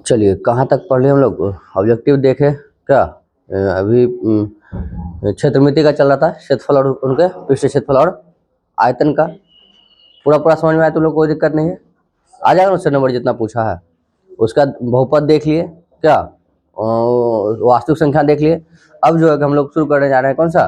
चलिए कहाँ तक पढ़ लिए हम लोग? ऑब्जेक्टिव देखे क्या? अभी क्षेत्रमिति का चल रहा था, क्षेत्रफल और उनके पृष्ठ क्षेत्रफल और आयतन का। पूरा पूरा समझ में आया तुम लोग? कोई दिक्कत नहीं है, आ जाएगा उससे नंबर जितना पूछा है। उसका बहुपद देख लिए क्या, वास्तविक संख्या देख लिए। अब जो है कि हम लोग शुरू करने जा रहे हैं कौन सा,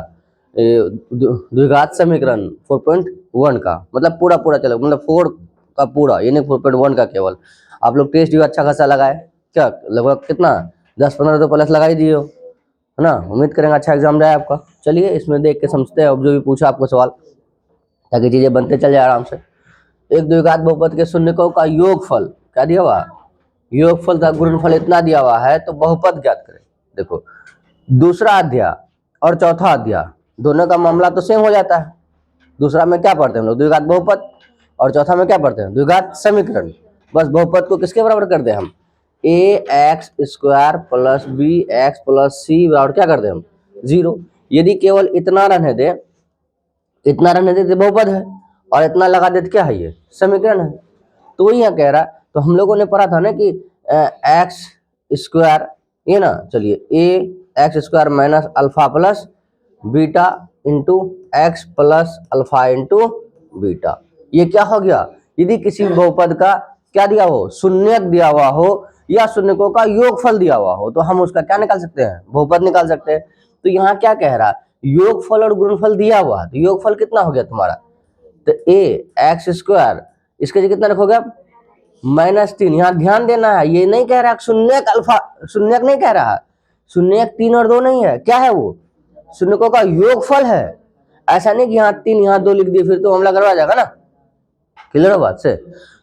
द्विघात समीकरण 4.1 का, मतलब पूरा पूरा चलो, मतलब 4 का पूरा, ये नहीं 4.1 का केवल। आप लोग टेस्ट भी अच्छा खासा लगाए क्या, लगभग कितना 10-15 तो प्लस लगा ही दिए हो, है ना। उम्मीद करेंगे अच्छा एग्जाम जाए आपका। चलिए इसमें देख के समझते हैं अब जो भी पूछा आपको सवाल, ताकि चीजें बनते चल जाए आराम से। एक द्विघात बहुपद के शून्यकों का योगफल क्या दिया हुआ, योगफल का गुणनफल इतना दिया हुआ है, तो बहुपद ज्ञात करें। देखो दूसरा अध्याय और चौथा अध्याय दोनों का मामला तो सेम हो जाता है। दूसरा में क्या पढ़ते हैं हम लोग, द्विघात बहुपद, और चौथा में क्या पढ़ते हैं, द्विघात समीकरण। बस बहुपद को किसके बराबर कर दे हम, A X square plus B X plus C बराबर क्या कर दे हम, 0। यदि केवल इतना रहने दे, इतना रहने दे तो बहुपद है, और इतना लगा दे तो क्या है, ये समीकरण है। तो वही यहाँ कह रहा, तो हम लोगों ने पढ़ा था ना कि एक्स स्क्वायर, ये ना, चलिए A X square minus alpha plus beta into X plus alpha into beta, ये क्या हो गया। यदि किसी बहुपद का क्या दिया हो, शून्यक दिया हुआ हो या शून्यकों का योगफल दिया हुआ हो, तो हम उसका क्या निकाल सकते हैं, बहुपद निकाल सकते हैं। तो यहाँ क्या कह रहा, योगफल और गुणनफल दिया हुआ है, तो योगफल कितना हो गया तुम्हारा, तो ए एक्स स्क्वायर, इसके लिए कितना रखोगे आप, -3। यहाँ ध्यान देना है, ये नहीं कह रहा शून्यक अल्फा, शून्यक नहीं कह रहा, शून्यक 3 और 2 नहीं है, क्या है वो, शून्यकों का योगफल है। ऐसा नहीं कि यहाँ 3 यहाँ 2 लिख दिए फिर तो हमला करवा जाएगा ना, क्लियर हो बात से।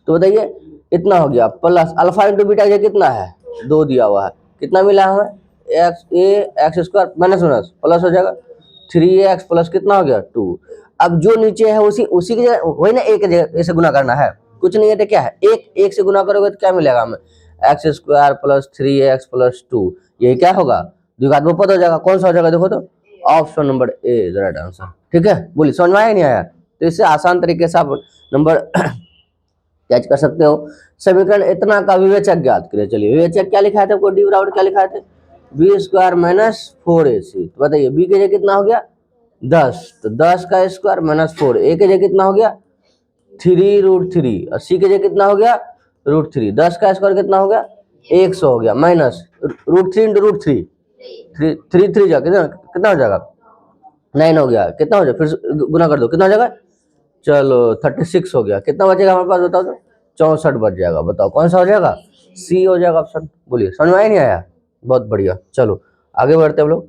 तो बताइए इतना हो गया प्लस अल्फा इंटू बीटा, ये कितना है, 2 दिया हुआ है, कितना मिला हमें, x square minus minus plus हो जाएगा 3x प्लस कितना हो गया 2। अब जो नीचे है उसी की जगह वही ना, एक जगह से गुना करना है, कुछ नहीं है तो क्या है, एक से गुना करोगे तो क्या मिलेगा हमें, x square plus 3x plus 2, ये क्या होगा, द्विघात बहुपद हो जाएगा। कौन सा हो जाएगा, देखो तो option number A is right answer. ठीक है, बोलिए समझ में आया नहीं आया? तो इससे आसान तरीके से आप नंबर कैच कर सकते हो। समीकरण इतना का विवेचक ज्ञात करिए। चलिए विवेचक क्या लिखा था, डी बराबर क्या लिखा था, बी स्क्वायर माइनस 4ac। तो बताइए बी के जगह कितना हो गया 10, तो 10 का स्क्वायर माइनस 4, ए के जगह कितना हो गया 3√3, और सी के जगह कितना हो गया √3। 10 का स्क्वायर कितना हो गया 100 हो गया, माइनस √3 इंटू √3, 3 जा कितना हो जाएगा 9 हो गया, कितना हो जाएगा फिर गुना कर दो, कितना हो जाएगा, चलो 36 हो गया। कितना बचेगा हमारे पास बताओ तो, 64 बच जाएगा। बताओ कौन सा हो जाएगा, सी हो जाएगा ऑप्शन। बोलिए समझ में आया नहीं आया, बहुत बढ़िया। चलो आगे बढ़ते हम लोग।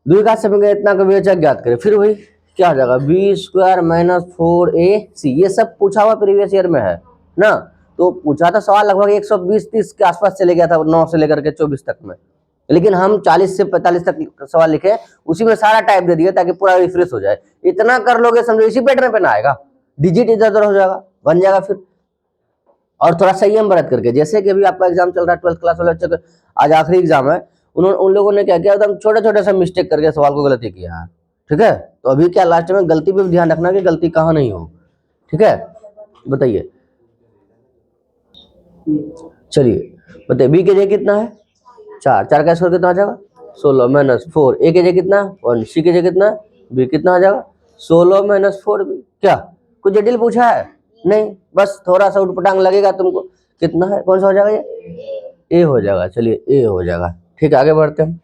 द्विघात समीकरण इतना का विवेचक ज्ञात करें। फिर वही क्या हो जाएगा, बी स्क्वायर माइनस 4ac, ये सब पूछा हुआ प्रीवियस ईयर में है ना। तो पूछा था सवाल लगभग 120-30 के आसपास चले गया था, 9 से लेकर के 24 तक में, लेकिन हम 40 से 45 तक सवाल लिखे, उसी में सारा टाइप दे दिया ताकि पूरा रिफ्रेश हो जाए। इतना कर लोगे समझो, इसी पैटर्न पे ना आएगा, डिजिट इधर उधर हो जाएगा, बन जाएगा फिर। और थोड़ा संयम बरत करके, जैसे कि अभी आपका एग्जाम चल रहा है 12th क्लास वाला, आज आखिरी एग्जाम है, उन्होंने उन लोगों ने क्या किया, एकदम छोटे छोटे से मिस्टेक करके सवाल को गलती किया है। ठीक है, तो अभी क्या लास्ट में गलती पे भी ध्यान रखना कि गलती कहाँ नहीं हो। ठीक है, बताइए, चलिए बताइए बी के जगह कितना है 4, 4 का स्क्वायर कितना आ जाएगा 16 माइनस 4, ए के जगह कितना 1, सी के जगह कितना, बी कितना आ जाएगा 16 माइनस 4 बी। क्या कुछ जटिल पूछा है, नहीं, बस थोड़ा सा उटपटांग लगेगा तुमको। कितना है, कौन सा हो जाएगा, ये ए हो जाएगा। चलिए ए हो जाएगा। ठीक है, आगे बढ़ते हैं।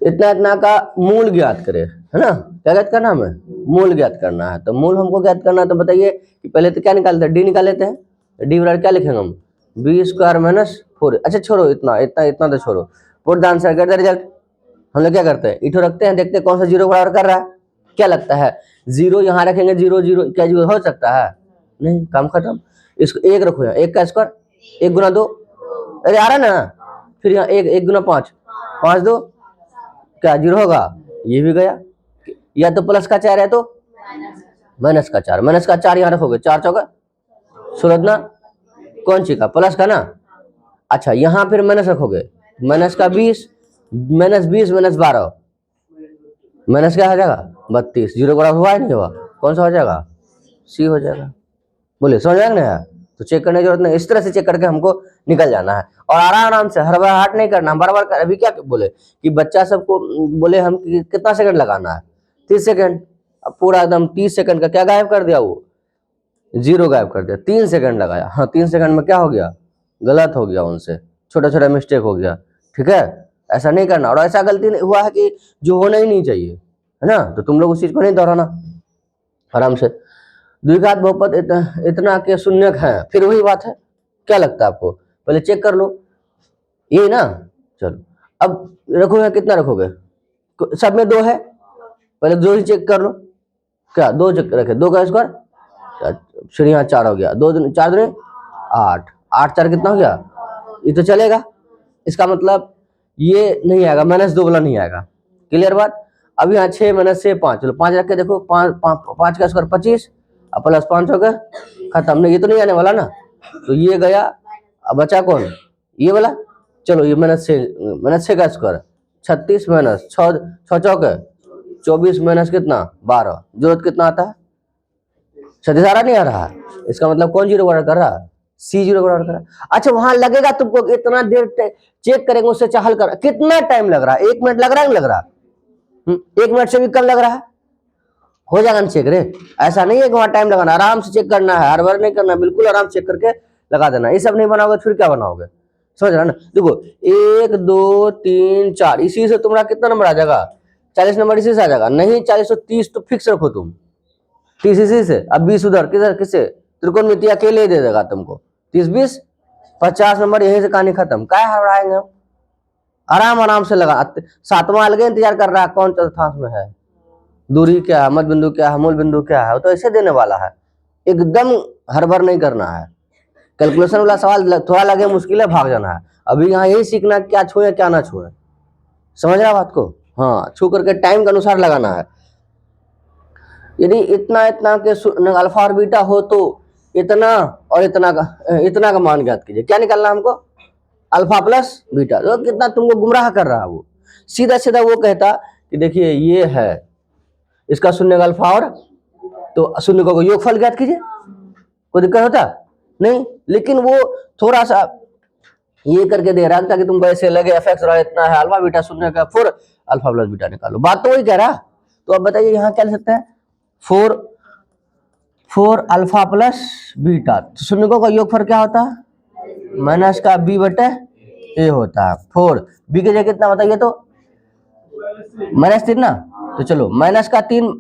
इतना इतना का मूल ज्ञात करें, है ना, क्या ज्ञात करना हमें, मूल ज्ञात करना है। तो मूल हमको ज्ञात करना है, तो बताइए कि पहले तो क्या निकालते हैं, डी निकाल लेते हैं। डी बराबर क्या लिखेंगे हम, बी स्क्वायर माइनस 4। अच्छा छोड़ो, इतना इतना इतना तो छोड़ो, put the answer, get the result. हम लोग क्या करते हैं, इठो रखते हैं, देखते हैं कौन सा जीरो बराबर कर रहा है। क्या लगता है, जीरो यहाँ रखेंगे, जीरो जीरो, क्या जीरो हो सकता है, नहीं, काम खत्म। इसको एक रखो, यहाँ एक का स्क्वायर 1 गुना 2, अरे आ रहा ना, फिर यहाँ एक गुना 5, 5 2 क्या जीरो होगा, ये भी गया। या तो प्लस का 4 है तो माइनस का 4, माइनस का 4 यहाँ रखोगे, 4 चौका 16 ना, कौन सी का, प्लस का ना। अच्छा यहाँ फिर माइनस रखोगे, माइनस का 20, माइनस 20 माइनस 12, माइनस क्या हो जाएगा 32, जीरो बराबर हुआ है नहीं हुआ, कौन सा हो जाएगा, सी हो जाएगा। बोले समझ आएगा ना, तो चेक करने की जरूरत नहीं, इस तरह से चेक करके हमको निकल जाना है और आराम से हड़बड़ाहट नहीं करना, बार बार। अभी क्या बोले कि बच्चा सबको बोले हम कि कितना सेकंड लगाना है, 30 सेकंड। अब पूरा एकदम 30 सेकंड का क्या गायब कर दिया, वो 0 गायब कर दिया। 3 सेकंड लगाया, हाँ 3 सेकंड में क्या हो गया, गलत हो गया, उनसे छोटा छोटा मिस्टेक हो गया, ठीक है। ऐसा नहीं करना, और ऐसा गलती हुआ है कि जो होना ही नहीं चाहिए, है ना, तो तुम लोग उस चीज को नहीं दोहराना, आराम से। द्विघात बहुपद इतना के शून्यक है, फिर वही बात है, क्या लगता है आपको, पहले चेक कर लो, ये ना। चलो अब रखोगे, कितना रखोगे, सब में 2 है, पहले 2 ही चेक कर लो, क्या 2 चेक रखे, 2 का स्क्वायर, फिर यहाँ 4 हो गया, 2 4 दूनी 8, 8 4 कितना हो गया, ये तो चलेगा। इसका मतलब ये नहीं आएगा, -2 वाला नहीं आएगा, क्लियर बात। अब यहाँ 6 -6 5, चलो 5 रख के देखो, 5 का स्क्वायर 25 और प्लस 5 हो गया, खत्म। नहीं, ये तो नहीं आने वाला ना, तो ये गया। अब बचा कौन, ये वाला। चलो ये -6 का स्क्वायर 36 माइनस 6 चौके 24 माइनस कितना 12, जरूरत कितना आता है, 37 नहीं आ रहा है। इसका मतलब कौन 0 बराबर कर रहा है, C 0 बराबर कर रहा है। अच्छा वहां लगेगा तुमको इतना देर चेक करेंगे, उससे चाहल कर, कितना टाइम लग रहा है, 1 मिनट लग रहा है, नहीं लग रहा, 1 मिनट से भी कम लग रहा है, हो जाएगा ना चेक रे। ऐसा नहीं है कि वहां टाइम लगाना, आराम से चेक करना है, हर बार नहीं करना, बिल्कुल आराम से चेक करके लगा देना। ये सब नहीं बनाओगे फिर क्या बनाओगे, समझ रहा ना। देखो 1 2 3 4, इसी से तुम्हारा कितना नंबर आ जाएगा, 40 नंबर इसी से आ जाएगा। नहीं 40-30 तो फिक्स रखो तुम, 30 इसी से, अब 20 उधर किधर, किससे, त्रिकोणमिति अकेले दे देगा तुमको, 30 20 50 नंबर, यहीं से कहानी खत्म। क्या हड़बड़ाएंगे हम, आराम आराम से लगा। 7वां अलग इंतजार कर रहा है, कौन चतुर्थांश में है, दूरी क्या है, मध्य बिंदु क्या है, मूल बिंदु क्या है, वो तो ऐसे देने वाला है, एकदम हड़बड़ नहीं करना है। कैलकुलेशन वाला सवाल थोड़ा लगे मुश्किल है, भाग जाना है। अभी यहाँ यही सीखना क्या छुए क्या ना छुए, समझ रहा बात को, हाँ छू करके टाइम के अनुसार लगाना है। यदि इतना इतना के अल्फा और बीटा हो तो इतना और इतना का मान ज्ञात कीजिए। क्या निकालना हमको, अल्फा प्लस बीटा। तो कितना तुमको गुमराह कर रहा है वो, सीधा सीधा वो कहता कि देखिए ये है इसका शून्य का अल्फा और, तो शून्य को योगफल ज्ञात कीजिए, कोई दिक्कत होता नहीं। लेकिन वो थोड़ा सा ये करके दे रहा है ताकि तुमको ऐसे लगे एफ(x) इतना है, अल्फा बीटा शून्य का 4 अल्फा प्लस बीटा निकालो, बात तो वही कह रहा। तो अब बताइए यहाँ क्या लिख सकते हैं, 4 अल्फा प्लस बीटा, तो शून्य का योगफल क्या होता है, माइनस का b बटे a होता है। 4 b के जगह कितना बताइए, तो -3 ना, तो चलो माइनस का 3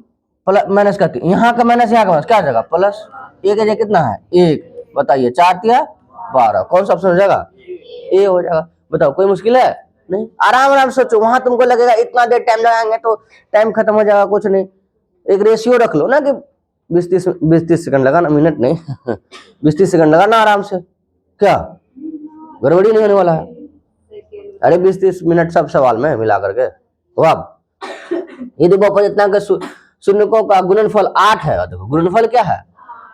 प्लस माइनस का 3, यहाँ का माइनस यहाँ का माइनस क्या हो जाएगा, प्लस a के जगह कितना है 1, बताइए 4 तिया 12, कौन सा ऑप्शन हो जाएगा, ए हो जाएगा। बताओ कोई मुश्किल है नहीं, आराम आराम सोचो। वहां तुमको लगेगा इतना देर टाइम लगाएंगे तो टाइम खत्म हो जाएगा, कुछ नहीं, एक रेशियो रख लो ना कि 20-30 सेकंड लगाना, मिनट नहीं 20-30 सेकंड लगाना आराम से, क्या गड़बड़ी नहीं होने वाला है। अरे 20-30 मिनट सब सवाल में मिला करके। तो अब यदि बहुपद इतना के शून्यकों का गुणनफल 8 है, देखो गुणनफल क्या है,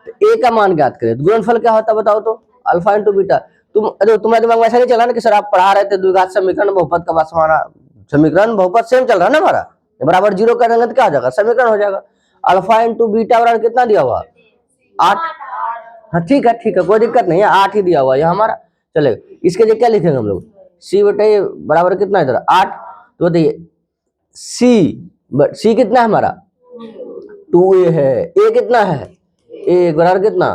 तो a का मान ज्ञात करें, तो गुणनफल क्या होता है बताओ तो, अल्फा इंटू बीटा। तुम्हारे दिमाग में ऐसा नहीं चला ना कि सर आप पढ़ा रहे थे द्विघात समीकरण बहुपद का, बस हमारा समीकरण बहुपद सेम चल रहा है ना हमारा, बराबर 0 कर देंगे तो क्या हो जाएगा, समीकरण हो जाएगा। अल्फा इंटू बीटा बराबर कितना दिया हुआ 8, हाँ ठीक है कोई दिक्कत नहीं है, 8 ही दिया हुआ है हमारा, चलेगा। इसके लिए क्या लिखेंगे हम लोग, c बटे बराबर कितना इधर 8, तो बताइए c कितना है हमारा 2a है, a कितना है, a बराबर कितना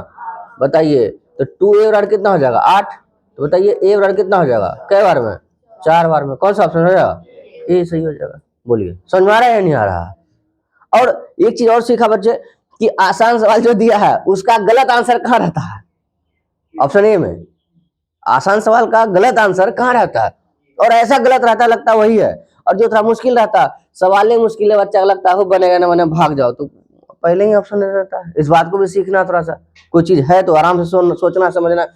बताइए, तो 2a बराबर कितना हो जाएगा 8, तो बताइए a बराबर कितना हो जाएगा, कई बार में 4 बार में, कौन सा ऑप्शन हो जाएगा, a सही हो जाएगा। बोलिए समझ में आ रहा है या नहीं आ रहा। और एक चीज और सीखा बच्चे कि आसान सवाल जो दिया है उसका गलत आंसर कहाँ रहता है, ऑप्शन ए में आसान सवाल का गलत आंसर कहाँ रहता है, और ऐसा गलत रहता लगता वही है, और जो थोड़ा मुश्किल रहता सवाल ही मुश्किल है, बच्चा लगता है बनेगा ना बने भाग जाओ, तो पहले ही ऑप्शन रहता है। इस बात को भी सीखना, थोड़ा सा कोई चीज है तो आराम से सोचना समझना।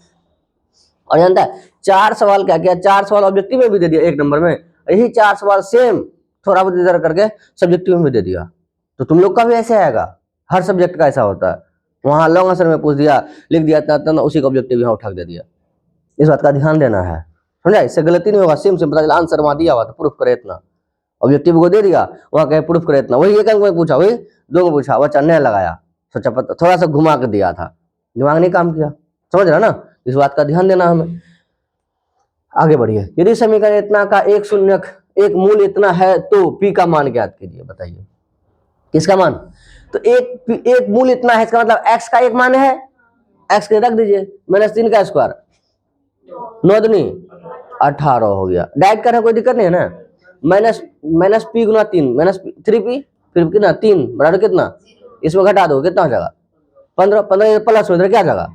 और जानता है 4 सवाल क्या किया, 4 सवाल ऑब्जेक्टिव में भी दे दिया 1 नंबर में, यही 4 सवाल सेम थोड़ा बहुत इधर करके सब्जेक्टिव में भी दे दिया। तो तुम लोग का भी ऐसे आएगा, हर सब्जेक्ट का ऐसा होता है, वहां लॉन्ग आंसर में पूछ दिया, लिख दिया इतना, उसी का ऑब्जेक्टिव यहाँ उठा दे दिया। इस बात का ध्यान देना है, समझा, इससे गलती नहीं होगा। सेम पता चला आंसर वहां दिया हुआ तो प्रूफ करे इतना, ऑब्जेक्टिव को दे दिया, वहां कहे प्रूफ करे इतना, वही एक अंक में पूछा, वही 2 में पूछा, बच्चा नहीं लगाया, सोचा पता थोड़ा सा घुमा के दिया था, दिमाग नहीं काम किया, समझ रहा ना, इस बात का ध्यान देना हमें। आगे बढ़िए, यदि समीकरण इतना का एक शून्यक एक मूल इतना है तो पी का मान ज्ञात कीजिए। बताइए किसका मान, तो एक मूल इतना है, इसका मतलब एक्स का एक मान है, एक्स के रख दीजिए, -3 का स्क्वायर 9 दूनी 18 हो गया। डायरेक्ट कर रहे कोई दिक्कत नहीं है ना, माइनस पी गुना 3 -3p फिर कितना 3 बराबर कितना, इसमें घटा दो कितना हो जाएगा 15, 15 प्लस उधर क्या जाएगा,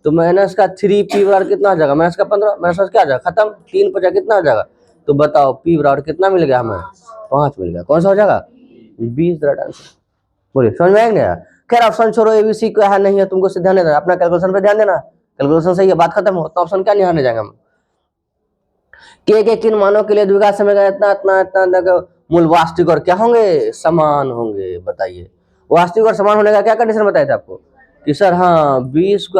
तो माइनस का 3p बराबर कितना हो जाएगा, माइनस का 15, माइनस क्या आ जाएगा खत्म, 3 5 कितना हो जाएगा, तो बताओ p बराबर कितना मिल गया हमें 5 मिल गया। कौन सा हो जाएगा 20 राइट आंसर। बोलिए समझ में आएंगे। खैर ऑप्शन छोड़ो, एबीसी क्या है नहीं है तुमको ध्यान देना, अपना कैलकुलेशन पे ध्यान देना, कैलकुलेशन सही है बात खत्म हो, तो ऑप्शन क्या नहीं हारने जाएंगे हम। के किन मानों के लिए द्विघात समीकरण इतना इतना इतना मूल वास्तविक और क्या होंगे समान होंगे। बताइए वास्तविक और समान होने का क्या कंडीशन बताए थे आपको कि सर हाँ b² -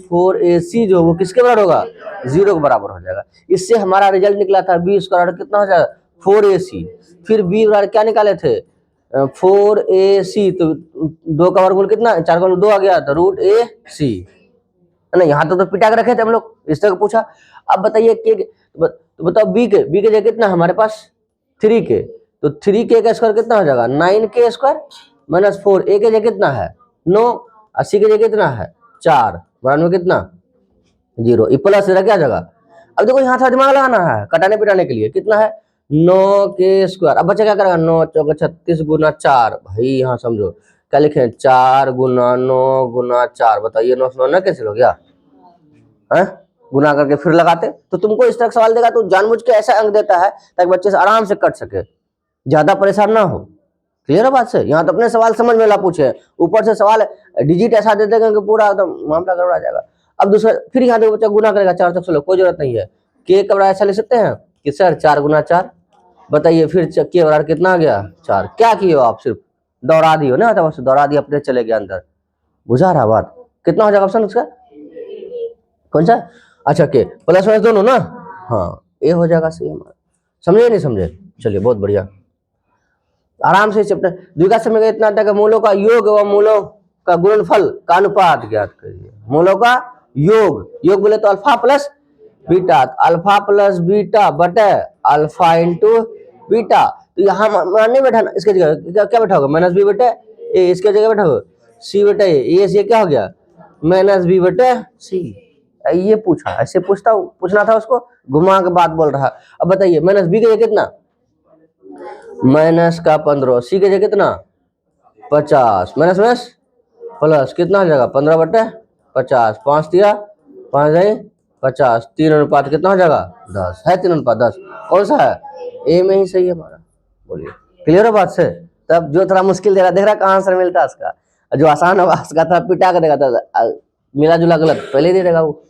4ac जो वो किसके बराबर होगा 0 के बराबर हो जाएगा। इससे हमारा रिजल्ट निकला था b² कितना हो जाएगा 4ac, फिर b बराबर क्या निकाले थे 4ac, तो 2 का वर्गमूल कितना 4 का 2 आ गया तो √ac है ना। यहाँ तो पिटा के रखे थे हम लोग, इस तरह पूछा। अब बताइए के तो बताओ b के जगह कितना हमारे पास 3k, तो 3k का स्क्वायर कितना हो जाएगा 9k² - 4, a के जगह कितना है 9, 80 के जगह कितना है 4, बराबर कितना 0, ये प्लस इधर क्या जगह। अब देखो यहाँ थोड़ा दिमाग लगाना है कटाने पिटाने के लिए, कितना है 9k²। अब बच्चा क्या करेगा 9 चौका 36 गुना 4, भाई यहाँ समझो क्या लिखे 4 गुना 9 गुना 4, बताइए 9 से 9 कैसे हो गया है, गुना करके फिर लगाते। तो तुमको इस तरह सवाल देगा तो जानबूझ के ऐसा अंक देता है ताकि बच्चे से आराम से कट सके, ज्यादा परेशान ना हो। क्लियर है बात से, यहाँ तो अपने सवाल समझ में ला पूछे, ऊपर से सवाल डिजिट ऐसा दे देगा कि पूरा एकदम मामला गड़बड़ा जाएगा। अब दूसरा फिर यहाँ देखो बच्चा गुना करेगा 4 तक 16, कोई जरूरत नहीं है। के का बराबर ऐसा लिख सकते हैं कि सर 4 गुना 4, बताइए फिर के बराबर कितना आ गया 4, क्या किए हो आप सिर्फ दौड़ा दियो ना, तो दौड़ा दिया अपने चले गया अंदर, बुझा रहा बात। कितना हो जाएगा ऑप्शन उसका कौन सा, अच्छा के प्लस माइनस दोनों ना, हाँ ए हो जाएगा सही हमारा। समझे नहीं समझे, चलिए बहुत बढ़िया, आराम से चैप्टर द्विघात समीकरण इतना तक मूलों का योग व मूलों का गुणनफल का अनुपात ज्ञात करिए। मूलों का योग बोले तो alpha plus beta, alpha plus beta बटे अल्फा इंटू बीटा, तो यहाँ नहीं बैठाना, इसके जगह क्या बैठा होगा -b बटे ए, इसके जगह बैठा होगा c बटे ए, ये क्या हो गया -b बटे c। ये पूछा, ऐसे पूछना था उसको, घुमा के बात बोल रहा। अब बताइए -b के जगह कितना माइनस का 15, सी के जगह कितना 50, माइनस माइनस प्लस कितना हो जाएगा 15 बटे 50, 5 दिया 5 जाए 50, 3 अनुपात कितना हो जाएगा 10 है, 3 अनुपात 10 कौन सा है ए में ही सही है हमारा। बोलिए क्लियर है बात से। तब जो थोड़ा मुश्किल दे रहा देख रहा कहाँ आंसर मिलता है उसका, जो आसान होगा उसका थोड़ा पिटा कर देगा, तो मिला जुला गलत पहले दे देगा वो।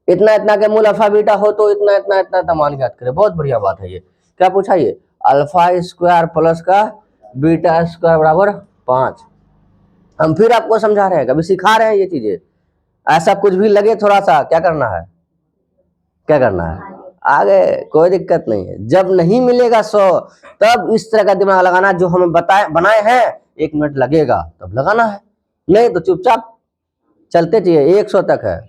इतना इतना के मूल अल्फा बीटा हो तो इतना इतना इतना इतना मान ज्ञात करे, बहुत बढ़िया बात है ये। क्या पूछा ये अल्फा स्क्वायर प्लस का बीटा स्क्वायर बराबर 5। हम फिर आपको समझा रहे हैं, कभी सिखा रहे हैं ये चीजें, ऐसा कुछ भी लगे थोड़ा सा क्या करना है, क्या करना है आगे कोई दिक्कत नहीं है। जब नहीं मिलेगा 100 तब इस तरह का दिमाग लगाना, जो हमें बनाए हैं 1 मिनट लगेगा तब लगाना है, नहीं तो चुपचाप चलते चाहिए 100 तक है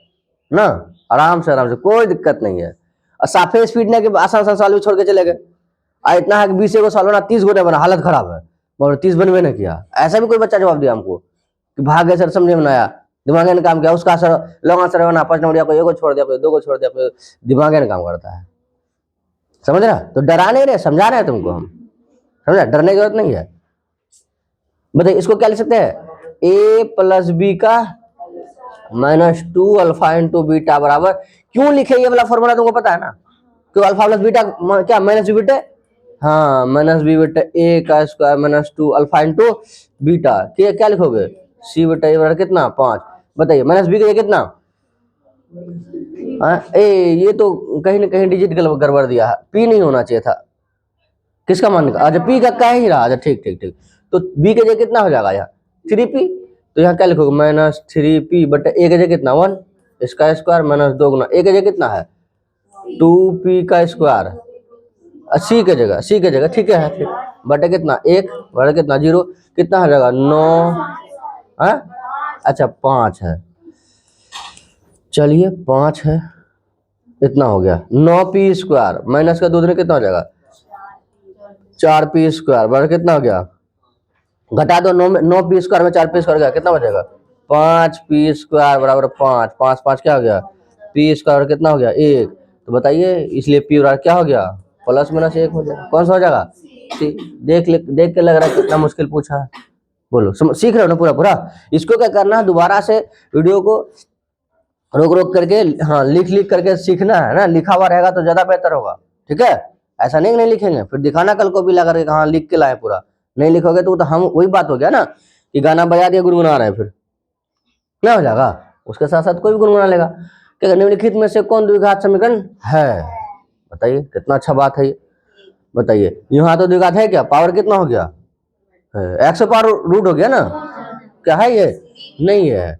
ना, आराम से कोई दिक्कत नहीं है। और साफे स्पीड ने के आसान सवाल भी छोड़ के चले गए, इतना है कि 20 को सॉल्व बना 30 को नहीं बना, हालत खराब है, मगर 30 बनवे नहीं किया। ऐसा भी कोई बच्चा जवाब दिया हमको कि भाग गए सर समझे बनाया, दिमाग ने काम किया, उसका सर लॉन्ग आंसर बना 5 नंबर दिया, कोई 1 को छोड़ दिया, कोई 2 को छोड़ दिया, कोई दिमाग ने काम करता है, समझ रहा। तो डरा नहीं रहे, समझा रहे हैं तुमको हम, समझा, डरने की जरूरत नहीं है। बताइए इसको क्या लिख सकते हैं a प्लस बी का -2 अल्फा इंटू बीटा बराबर, क्यों लिखे ये वाला फॉर्मूला तुमको पता है ना, क्यों अल्फा प्लस बीटा क्या -b बीटा, हाँ -b बटे ए का स्क्वायर -2 अल्फा इंटू बीटा, क्या लिखोगे c बटे ए बराबर कितना 5। बताइए -b के कितना ये तो कहीं ना कहीं डिजिट गड़बड़ दिया है, p नहीं होना चाहिए था, किसका मान निकाला, अच्छा p का कह ही रहा, अच्छा ठीक ठीक ठीक, तो b के जगह कितना हो जाएगा यहाँ 3p, तो यहाँ क्या लिखोगे -3p बटे ए के जगह कितना 1, इसका स्क्वायर -2 गुना ए के जगह कितना है 2p का स्क्वायर, सी के जगह ठीक है फिर बटे कितना 1 बटे कितना 0, कितना हो जाएगा 9 है, अच्छा 5 है। चलिए 5 है, इतना हो गया 9p² माइनस का 2 दूनी कितना हो जाएगा 4p² बराबर कितना हो गया, घटा दो 9p² में 4p² गया कितना बचेगा 5p² बराबर 5, 5 5 क्या हो गया p² कितना हो गया 1। तो बताइए इसलिए p और r क्या हो गया प्लस माइनस 1 हो जाएगा। कौन सा हो जाएगा सी। देख के लग रहा है कितना मुश्किल पूछा है, बोलो सीख रहे हो ना पूरा पूरा। इसको क्या करना है दोबारा से वीडियो को रोक रोक करके, हाँ लिख करके सीखना है ना, लिखा हुआ रहेगा तो ज्यादा बेहतर होगा। ठीक है, ऐसा नहीं नहीं लिखेंगे फिर दिखाना कल को भी ला करके हाँ लिख के लाए पूरा, नहीं लिखोगे तो हम वही बात हो गया ना कि गाना बजा दिया गुनगुना रहे हैं, फिर क्या हो जाएगा। उसके साथ साथ कोई भी गुनगुना लेगा। क्या निम्नलिखित में से कौन द्विघात समीकरण है, बताइए कितना अच्छा बात है ये। बताइए यहाँ तो द्विघात है क्या, पावर कितना हो गया x पावर रूट हो गया ना, क्या है ये नहीं है।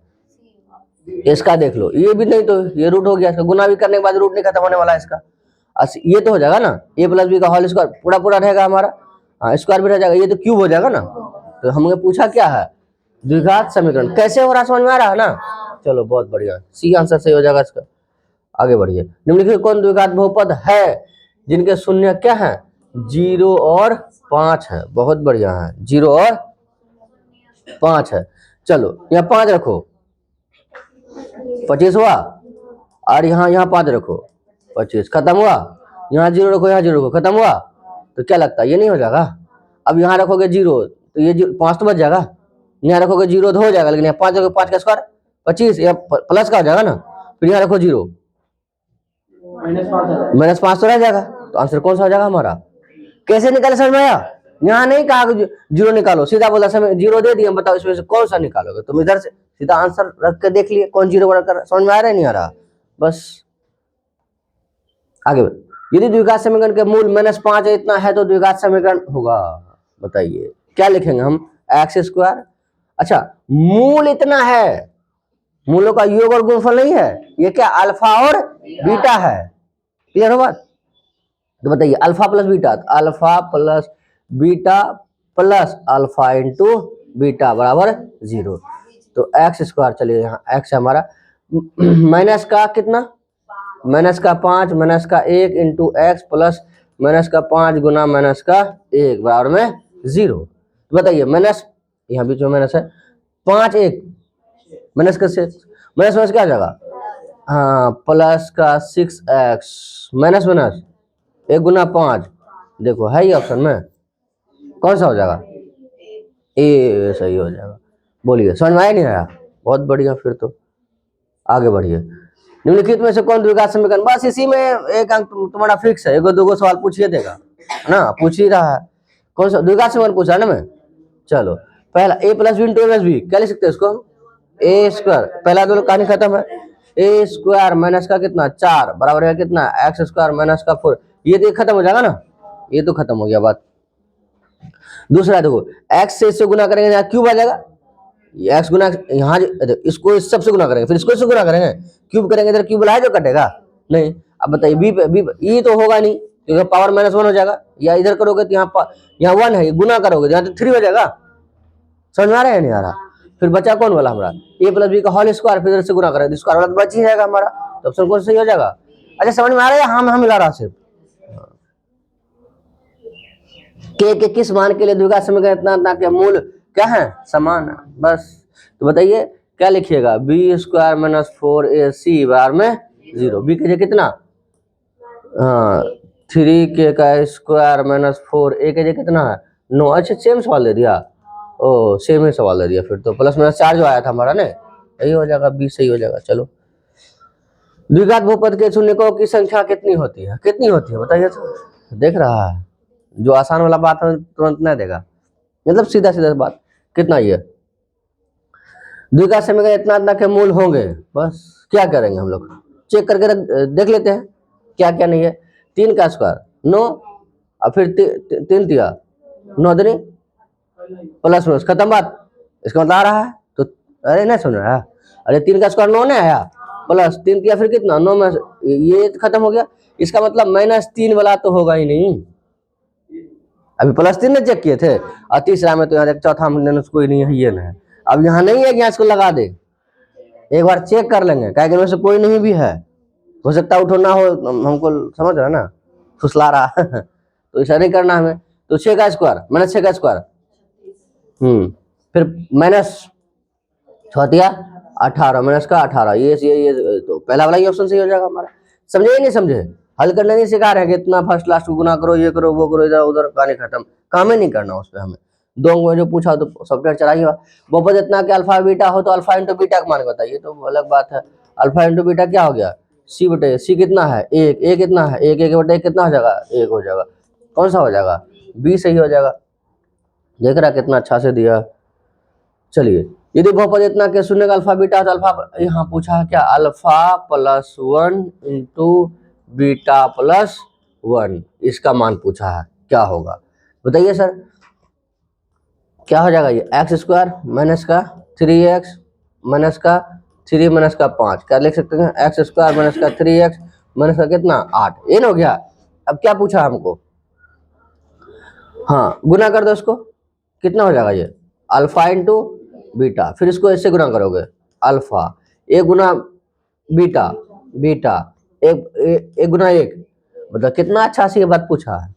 इसका देख लो ये भी नहीं तो ये रूट हो गया, इसका गुना भी करने के बाद रूट नहीं खत्म होने वाला है इसका। ये तो हो जाएगा ना a प्लस बी का होल स्क्वायर पूरा पूरा रहेगा हमारा, हाँ स्क्वायर भी रह जाएगा, ये तो क्यूब हो जाएगा ना। तो हमने पूछा क्या है द्विघात समीकरण, कैसे हो रहा समझ में आ रहा है ना। चलो बहुत बढ़िया, सी आंसर सही हो जाएगा इसका। आगे बढ़िए, निम्नलिखित कौन द्विघात बहुपद है जिनके शून्य क्या है 0 और 5 है। बहुत बढ़िया है 0 और 5 है। चलो यहाँ 5 रखो 25 हुआ, और यहाँ 5 रखो 25 खत्म हुआ, यहाँ 0 रखो यहाँ 0 रखो खत्म हुआ। तो क्या लगता है ये नहीं हो जाएगा। अब यहाँ रखोगे 0 तो ये 5 तो बच जाएगा, यहाँ रखोगे 0 तो हो जाएगा, लेकिन यहाँ 5 रखोगे 5 का स्क्वायर 25 या प्लस का हो जाएगा ना। फिर यहाँ रखो 0 -5 तो रह जाएगा। तो आंसर कौन सा हो जाएगा हमारा, कैसे निकाले समझ में आया। यहाँ नहीं कहा 0 निकालो, सीधा बोला समय 0 दे दिया, बताओ इसमें से कौन सा निकालोगे। तुम इधर से सीधा आंसर रख के देख लिए कौन 0 बराबर समझ में आ रहा है नहीं आ रहा। बस आगे यदि द्विघात समीकरण के मूल -5 इतना है तो द्विघात समीकरण होगा। बताइए क्या लिखेंगे हम x²। अच्छा मूल इतना है, मूलों का योग और गुणनफल नहीं है, ये क्या अल्फा और बीटा है। क्लियर हो बात। तो बताइए alpha plus beta, alpha plus beta plus alpha into beta बराबर 0। तो x², चलिए यहाँ x है हमारा, माइनस का कितना माइनस का 5 माइनस का 1 इंटू एक्स प्लस माइनस का 5 गुना माइनस का 1 बराबर में 0। तो बताइए माइनस, यहाँ बीच में माइनस है 5 1 माइनस का 6 माइनस क्या आ जाएगा, हाँ प्लस का 6x माइनस माइनस 1 गुना 5, देखो है ये ऑप्शन में कौन सा हो जाएगा ए सही हो जाएगा। बोलिए समझ में आया नहीं आया, बहुत बढ़िया। फिर तो आगे बढ़िए, निम्नलिखित में से कौन द्विघात समीकरण, बस इसी में एक अंक तुम्हारा फिक्स है, एक दो सवाल पूछिए देगा ना, पूछ ही रहा है। कौन सा द्विघात समीकरण पूछा ना मैं। चलो पहला a plus b into a plus b, क्या लिख सकते हैं इसको हम a², पहला दोनों कहानी खत्म है। a² माइनस का कितना 4 बराबर है कितना x² माइनस का 4, ये तो खत्म हो जाएगा ना, ये तो खत्म हो गया बात। दूसरा देखो x से इससे गुना करेंगे यहाँ क्यूब आ जाएगा, x गुना यहाँ इसको इस सबसे गुना करेंगे, फिर इसको इससे गुना करेंगे, क्यूब करेंगे इधर क्यूब लाए जो कटेगा नहीं। अब बताइए बी ये तो होगा नहीं क्योंकि पावर -1 हो जाएगा, या इधर करोगे तो यहाँ 1 है, गुना करोगे यहाँ तो 3 हो जाएगा। समझ में आ रहा है नहीं आ रहा। फिर बचा कौन वाला हमारा a प्लस बी का होल स्क्वायर, फिर इधर से गुना करेंगे स्क्वायर वाला तो बच ही जाएगा हमारा। तो ऑप्शन कौन सही हो जाएगा। अच्छा समझ में आ रहा है, हाँ मिला रहा सिर्फ के किस मान के लिए द्विघात समीकरण इतना के मूल क्या है समान है बस। तो बताइए क्या लिखिएगा b² माइनस 4ac बार में 0, b के लिए कितना 3k का स्क्वायर माइनस 4a के लिए कितना है 9। अच्छा सेम सवाल दे दिया, ओ सेम ही सवाल दे दिया, फिर तो प्लस माइनस 4 जो आया था हमारा ना यही हो जाएगा, b सही हो जाएगा। चलो द्विघात बहुपद के शून्यकों की संख्या कितनी होती है बताइए। देख रहा है जो आसान वाला बात है तुरंत नहीं देगा, मतलब सीधा सीधा बात। कितना ये द्विघात समीकरण इतना के मूल होंगे, बस क्या करेंगे हम लोग चेक करके देख लेते हैं क्या क्या नहीं है। 3 का स्क्वायर 9 और फिर 3 तिया 9 दूनी प्लस माइनस खत्म बात, इसका मतलब आ रहा है तो अरे नहीं सुन रहा है, अरे 3 का स्क्वायर 9 नहीं आया प्लस 3 तिया फिर कितना 9 में ये खत्म हो गया, इसका मतलब -3 वाला तो होगा ही नहीं। अभी +3 ने चेक किए थे और तीसरा में तो यहाँ चौथा में कोई नहीं है, ये ना है। अब यहाँ नहीं है कि यहाँ इसको लगा दे, एक बार चेक कर लेंगे, क्या इनमें से कोई नहीं भी है, हो सकता है उठो ना हो, हमको समझ रहा है ना, फुसला रहा तो ऐसा नहीं करना हमें। तो 6 का स्क्वायर माइनस 6 का स्क्वायर, फिर माइनस 6 18 माइनस का 18, ये तो पहला वाला ही ऑप्शन सही हो जाएगा हमारा। समझे या नहीं समझे? हल करने नहीं सिखा रहे हैं कि इतना फर्स्ट लास्ट को गुना करो, ये करो वो करो, इधर उधर कहानी खत्म, काम ही नहीं करना उस पर हमें। दो अंक में जो पूछा तो सॉफ्टवेयर चलाइए। बहुपद इतना कि अल्फा बीटा हो तो अल्फा इंटू बीटा का मान बताइए, तो अलग बात है। अल्फा इंटू बीटा क्या हो गया? सी बटे सी कितना है? एक। ए कितना है? एक। एक बटे एक कितना हो जाएगा? एक हो जाएगा। कौन सा हो जाएगा? बी सही हो जाएगा। देख रहा कितना अच्छा से दिया। चलिए, यदि बहुपद इतना के शून्य का अल्फा बीटा तो अल्फा, यहाँ पूछा है क्या? Alpha plus 1 into beta plus 1, इसका मान पूछा है, क्या होगा बताइए सर? क्या हो जाएगा ये? एक्स स्क्वायर माइनस का 3x माइनस का 3 माइनस का 5, क्या लिख सकते हैं? एक्स स्क्वायर माइनस का 3x माइनस का कितना? 8, ये ना हो गया। अब क्या पूछा हमको? हाँ, गुना कर दो इसको, कितना हो जाएगा ये? अल्फा इंटू बीटा, फिर इसको ऐसे गुना करोगे, अल्फा एक गुना बीटा, बीटा एक गुना एक, मतलब कितना अच्छा से ये बात पूछा है।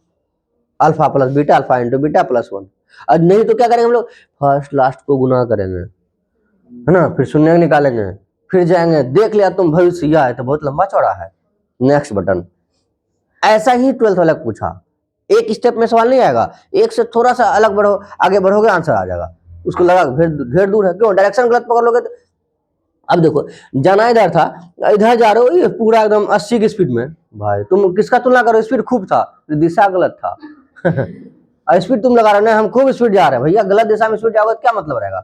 Alpha plus beta, alpha into beta plus 1। और नहीं तो क्या करेंगे हम लोग? फर्स्ट लास्ट को गुना करेंगे, है ना, फिर शून्य निकालेंगे, फिर जाएंगे, देख लिया तुम भविष्य यह है तो बहुत लंबा चौड़ा है, नेक्स्ट बटन। ऐसा ही 12th वाला पूछा, एक स्टेप में सवाल नहीं आएगा, एक से थोड़ा सा अलग बढ़ो, आगे बढ़ोगे आंसर आ जाएगा, उसको लगा फिर ढेर दूर है, क्यों? डायरेक्शन गलत पकड़ लोगे तो। अब देखो, जाना इधर था, इधर जा रहे हो, ये पूरा एकदम 80 की स्पीड में, भाई तुम किसका तुलना करो? स्पीड खूब था, दिशा गलत था स्पीड तुम लगा रहे हो ना, हम खूब स्पीड जा रहे हैं भैया, गलत दिशा में स्पीड जाओगे तो क्या मतलब रहेगा?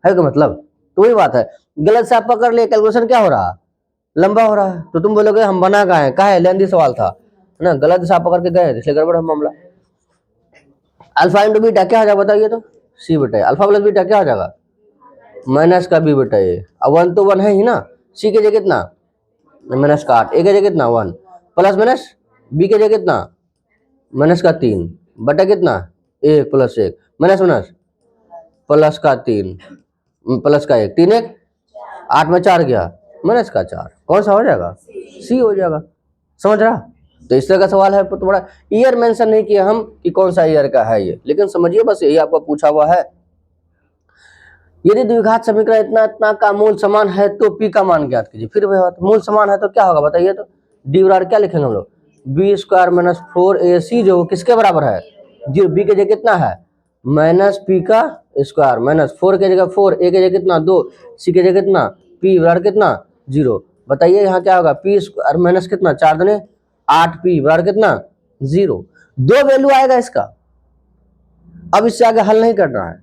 है क्या मतलब? तो वही बात है, गलत से आप पकड़ लिए, कैलकुलेशन क्या हो रहा है? लंबा हो रहा है, तो तुम बोलोगे हम बना कहाँ है, कहा है लेंदी सवाल था, है ना, गलत दिशा पकड़ के गए, इसलिए गड़बड़ है मामला। अल्फा इंटू बीटा क्या हो जाएगा बताइए तो? सी बटे अल्फा प्लस बीटा क्या हो जाएगा? माइनस का बी बटे ए, अब 1 तो 1 है ही ना, सी के जगह कितना? माइनस का 8, ए के जगह कितना? 1, प्लस माइनस बी के जगह कितना? माइनस का 3 बटे कितना? 1 प्लस 1 माइनस माइनस प्लस का 3 प्लस का 1, 3 1 8 में 4 गया, माइनस का 4, कौन सा हो जाएगा? सी हो जाएगा। समझ रहा? तो इस तरह का सवाल है, तो थोड़ा ईयर मेंशन नहीं किया हम कि कौन सा ईयर का है ये, लेकिन समझिए बस यही आपको पूछा हुआ है। यदि द्विघात समीकरण इतना इतना का मूल समान है तो पी का मान ज्ञात कीजिए। फिर वह मूल समान है तो क्या होगा बताइए तो? डी बराबर क्या लिखेंगे हम लोग? बी स्क्वायर माइनस 4ac जो किसके बराबर है? जीरो। बी के जगह कितना है? माइनस पी का स्क्वायर माइनस 4 के जगह 4, ए के जगह कितना? 2, सी के जगह कितना? पी बराबर कितना? 0। बताइए यहाँ क्या होगा? पी स्क्वायर माइनस कितना? 4 दूनी 8, पी बराबर कितना? 0। 2 वैल्यू आएगा इसका, अब इससे आगे हल नहीं करना है,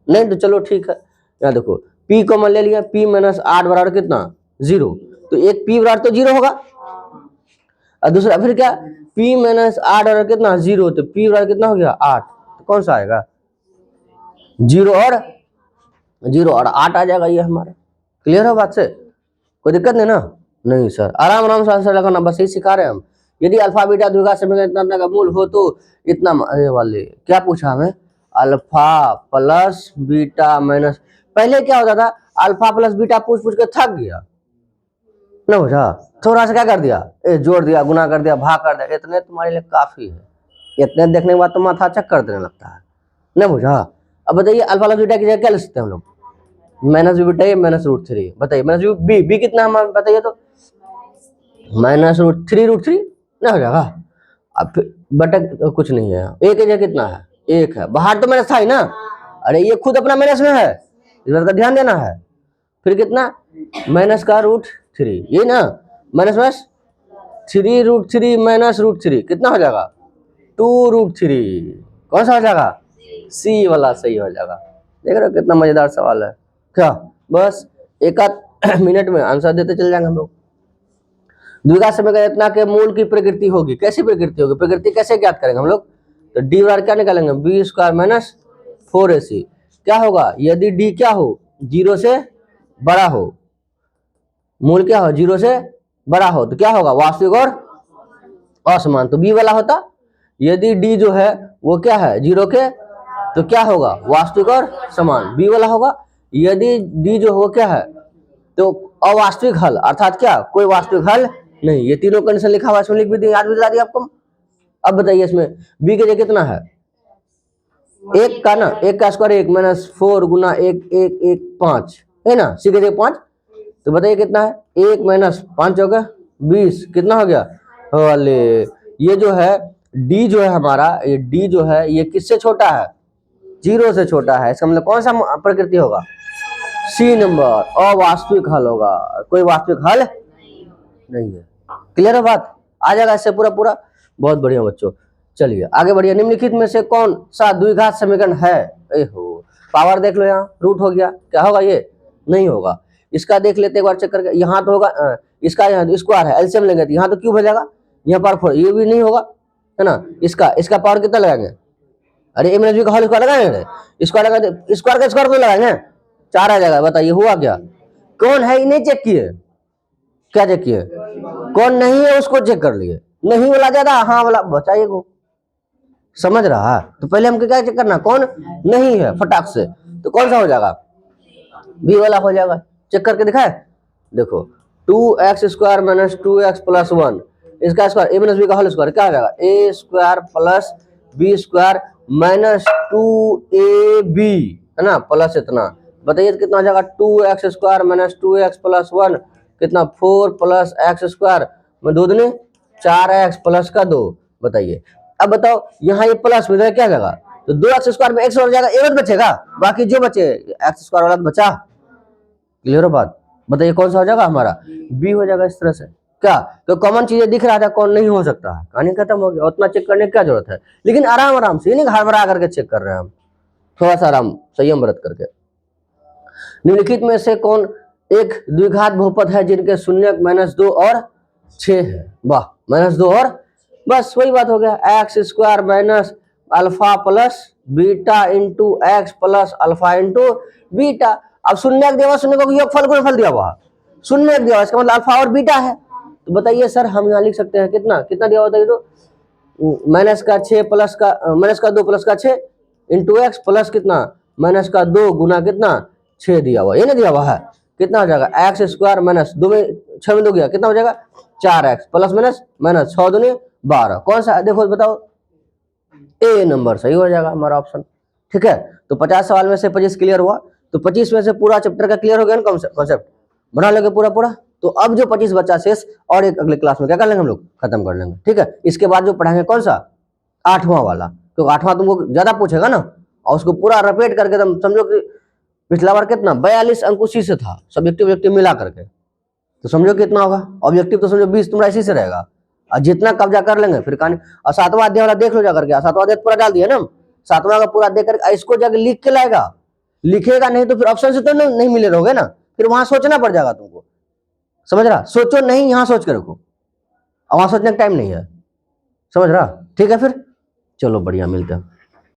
नहीं तो चलो ठीक है। यहाँ देखो, P को मान ले लिया, P माइनस 8 बराबर कितना? 0, तो एक P बराबर तो 0 होगा, और दूसरा फिर क्या? P माइनस 8 बराबर कितना? 0, तो P बराबर कितना हो गया? 8, तो कौन सा आएगा? 0 और 0 और 8 आ जाएगा ये हमारा। क्लियर है बात से? कोई दिक्कत नहीं ना? नहीं सर, आराम आराम से आंसर लगाना, बस यही सिखा रहे हैं हम। यदि अल्फा बीटा द्विघात समीकरण इतना इतना का मूल हो तो इतना, अरे वाले क्या पूछा हमें? अल्फा प्लस बीटा माइनस, पहले क्या होता था? अल्फा प्लस बीटा पूछ पूछ के थक गया ना, बुझा? थोड़ा सा क्या कर दिया? जोड़ दिया, गुना कर दिया, भाग कर दिया, इतने तुम्हारे लिए काफी है। इतने देखने के बाद तो माथा चक्कर देने लगता है ना, बुझा? अब बताइए अल्फा प्लस बीटा की जगह क्या लिख सकते हैं हम लोग? माइनस बी बटा माइनस √3, बताइए माइनस बी, बी कितना है बताइए तो? माइनस √3 ना हो जाएगा। अब फिर बटा कुछ नहीं है, ए की जगह कितना है? 1 है, बाहर तो माइनस था ही ना, अरे ये खुद अपना माइनस में है, इस बात का ध्यान देना है। फिर कितना? माइनस का √3, ये ना, माइनस माइनस 3√3 माइनस √3 कितना हो जाएगा? 2√3, कौन सा हो जाएगा? सी वाला सही हो जाएगा। देख रहे हो कितना मजेदार सवाल है क्या? बस एक आध मिनट में आंसर देते चल जाएंगे हम लोग। द्विघात समीकरण इतना के मूल की प्रकृति होगी, कैसी प्रकृति होगी? प्रकृति कैसे ज्ञात करेंगे हम लोग? तो डी बराबर क्या निकालेंगे? बी स्क्वायर माइनस 4ac, क्या होगा यदि डी क्या हो? 0 से बड़ा हो, मूल क्या हो? 0 से बड़ा हो, तो क्या होगा? वास्तविक और असमान, तो बी वाला होता। यदि डी जो है वो क्या है? 0 के, तो क्या होगा? वास्तविक और समान, बी वाला होगा। यदि डी जो हो क्या है? तो अवास्तविक हल अर्थात क्या, कोई वास्तविक हल नहीं। ये तीनों कंडीशन लिखा हुआ, इसमें लिख भी दी, याद भी दिला दी आपको। अब बताइए इसमें बी के लिए कितना है, एक का ना, एक का स्क्वायर 1 माइनस 4 गुना 1 1 1 5 है ना, सी के लिए 5। तो बताइए कितना है, 1 माइनस 5 हो गया 20, कितना हो गया वाले। ये जो है डी जो है हमारा, ये डी जो है ये किससे छोटा है, 0 से छोटा है। इसका मतलब कौन सा प्रकृति होगा, सी नंबर, अवास्तविक हल होगा, कोई वास्तविक हल नहीं है। क्लियर है बात, आ जाएगा इससे पूरा पूरा। बहुत बढ़िया बच्चों, चलिए आगे बढ़िए। निम्नलिखित में से कौन सा द्विघात समीकरण है, ए हो पावर देख लो, यहाँ रूट हो गया, क्या होगा ये, नहीं होगा। इसका देख लेते एक बार चेक करके, यहाँ तो होगा, इसका यहाँ स्क्वायर है, एलसीएम लेंगे तो यहाँ तो क्यूब हो जाएगा, यहाँ पर 4, ये भी नहीं होगा है ना। इसका पावर कितना लगाएंगे, अरे ए माइनस बी का होल स्क्वायर लगाएंगे, स्क्वायर लगा, स्क्वायर का स्क्वायर तो लगाएंगे, 4 आ जाएगा। बताइए हुआ क्या, कौन है नहीं चेक किए, क्या चेक किए, कौन नहीं है उसको चेक कर लिए, नहीं वाला ज्यादा, हाँ वाला बचाइए को, समझ रहा है। तो पहले हमको क्या चेक करना, कौन नहीं है फटाक से, तो कौन सा हो जाएगा, बी वाला हो जाएगा। चेक करके दिखाए, देखो 2x square minus 2x plus 1, इसका स्क्वायर ए माइनस बी का होल स्क्वायर क्या हो जाएगा, A square plus B square minus 2ab है ना, प्लस इतना। बताइए कितना हो जाएगा, 2x square minus 2x plus 1 कितना, 4 प्लस एक्स स्क्वायर में 2 दूनी 4x प्लस का 2। बताइए अब बताओ यहाँ ये प्लस में क्या जाएगा, तो 2x स्क्वायर में x और जाएगा, एक बचेगा, बाकी जो बचे एक्स स्क्वायर वाला बचा। क्लियर हो बात, बताइए कौन सा हो जाएगा हमारा, बी हो जाएगा। इस तरह से क्या, तो कॉमन चीजें दिख रहा था, कौन नहीं हो सकता है, कहानी खत्म हो गया, उतना चेक करने की क्या जरूरत है। लेकिन आराम आराम से, नहीं हड़बड़ा करके चेक कर रहे हैं हम, थोड़ा सा आराम संयम व्रत करके। निम्नलिखित में से कौन एक द्विघात बहुपद है जिनके शून्य -2 और 6 है, वाह, -2 और, बस वही बात हो गया, x square minus alpha plus beta into X plus alpha into beta. अब शून्य दिया हुआ, शून्य को योगफल गुणनफल दिया हुआ, शून्य दिया हुआ, इसका मतलब अल्फा और बीटा है। तो बताइए सर हम यहाँ लिख सकते हैं कितना कितना दिया होता है, तो माइनस का 6 प्लस का माइनस का 2 प्लस का 6 इंटू एक्स प्लस कितना माइनस का 2 गुना कितना 6 दिया हुआ, ये नहीं दिया हुआ है, कितना हो जाएगा एक्स स्क्वायर माइनस 2 में 6 में 2 गया, कितना हो जाएगा 4x प्लस माइनस माइनस 6 दूनी 12, कौन सा देखो बताओ, ए नंबर सही हो जाएगा हमारा ऑप्शन। ठीक है, तो 50 सवाल में से 25 क्लियर हुआ, तो 25 में से पूरा चैप्टर का क्लियर हो गया ना कॉन्सेप्ट, बना लोगे पूरा पूरा। तो अब जो 25 बचा शेष, और एक अगले क्लास में क्या कर लेंगे हम लोग, खत्म कर लेंगे। ठीक है, इसके बाद जो पढ़ाएंगे कौन सा, 8वां वाला, क्योंकि 8वां तुमको ज्यादा पूछेगा ना, और उसको पूरा रिपीट करके तुम समझो कि पिछला बार कितना 42 अंक उसी से था, सब्जेक्टिव ऑब्जेक्टिव मिला करके, तो समझो कितना होगा, ऑब्जेक्टिव तो समझो 20 तुम्हारा इसी से रहेगा, और जितना कब्जा कर लेंगे फिर कहानी। और 7वां अध्याय वाला देख लो जा करके, 7वां अध्याय पूरा डाल दिया ना, 7वां का पूरा देख करके इसको जाकर लिख के लाएगा, लिखेगा नहीं तो फिर ऑप्शन से तो नहीं मिले रहोगे ना, फिर वहां सोचना पड़ जाएगा तुमको, समझ रहा, सोचो नहीं, यहाँ सोच के रखो, वहां सोचने का टाइम नहीं है, समझ रहा। ठीक है फिर चलो बढ़िया, मिलते हैं।